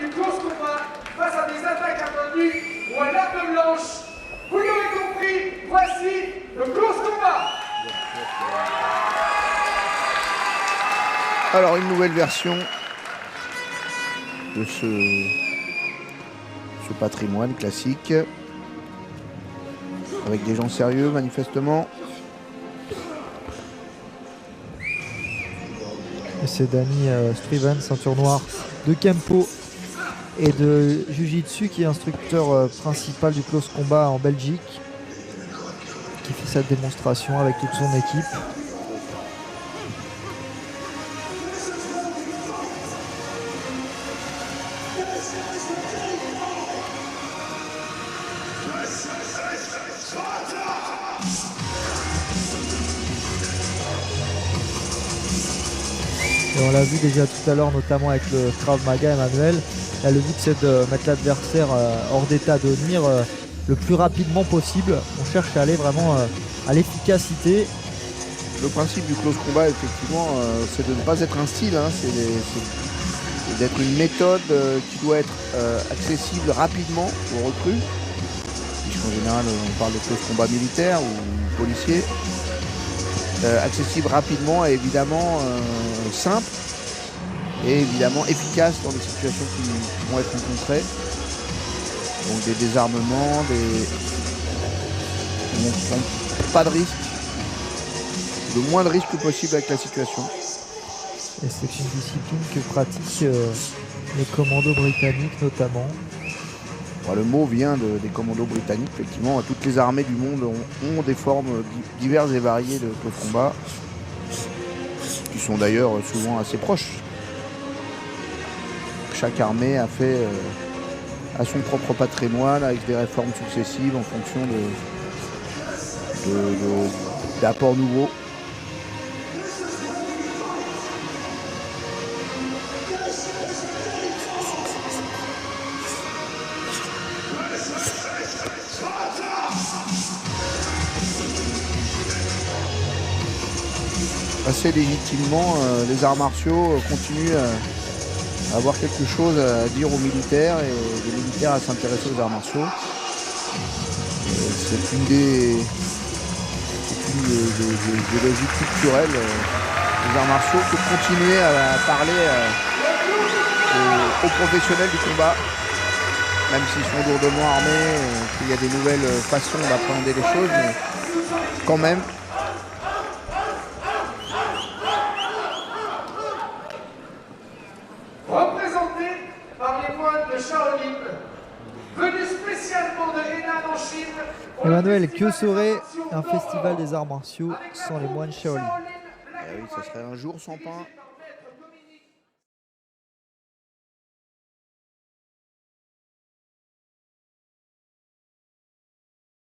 du close combat face à des attaques inconnues ou à l'arme blanche. Vous l'aurez compris, voici le close combat. Alors une nouvelle version de ce patrimoine classique avec des gens sérieux manifestement. C'est Danny Striven, ceinture noire de Kempo et de Jiu-Jitsu, qui est instructeur principal du close combat en Belgique, qui fait cette démonstration avec toute son équipe. Et on l'a vu déjà tout à l'heure, notamment avec le Krav Maga, Emmanuel. Là, le but, c'est de mettre l'adversaire hors d'état de nuire le plus rapidement possible. On cherche à aller vraiment à l'efficacité. Le principe du close combat, effectivement, c'est de ne pas être un style, hein, c'est d'être une méthode qui doit être accessible rapidement aux recrues. Puisqu'en général, on parle de close combat militaire ou policier. Accessible rapidement et évidemment simple et évidemment efficace dans les situations qui vont être rencontrées. Donc des désarmements, on ne prend pas de risque, le moins de risque possible avec la situation. Et c'est une discipline que pratiquent les commandos britanniques notamment. Le mot vient des commandos britanniques, effectivement. Toutes les armées du monde ont des formes diverses et variées de combat, qui sont d'ailleurs souvent assez proches. Chaque armée a fait à son propre patrimoine, avec des réformes successives en fonction d'apports nouveaux. Assez légitimement, les arts martiaux continuent à avoir quelque chose à dire aux militaires et les militaires à s'intéresser aux arts martiaux. C'est une des logiques culturelles des arts martiaux que de continuer à parler aux professionnels du combat, même s'ils sont lourdement armés, qu'il y a des nouvelles façons d'appréhender les choses, mais quand même. Représenté par les moines de Shaolin, venus spécialement de Henan en Chine. Emmanuel, que serait un festival des arts martiaux sans les moines Shaolin? Eh oui, ça serait un jour sans pain.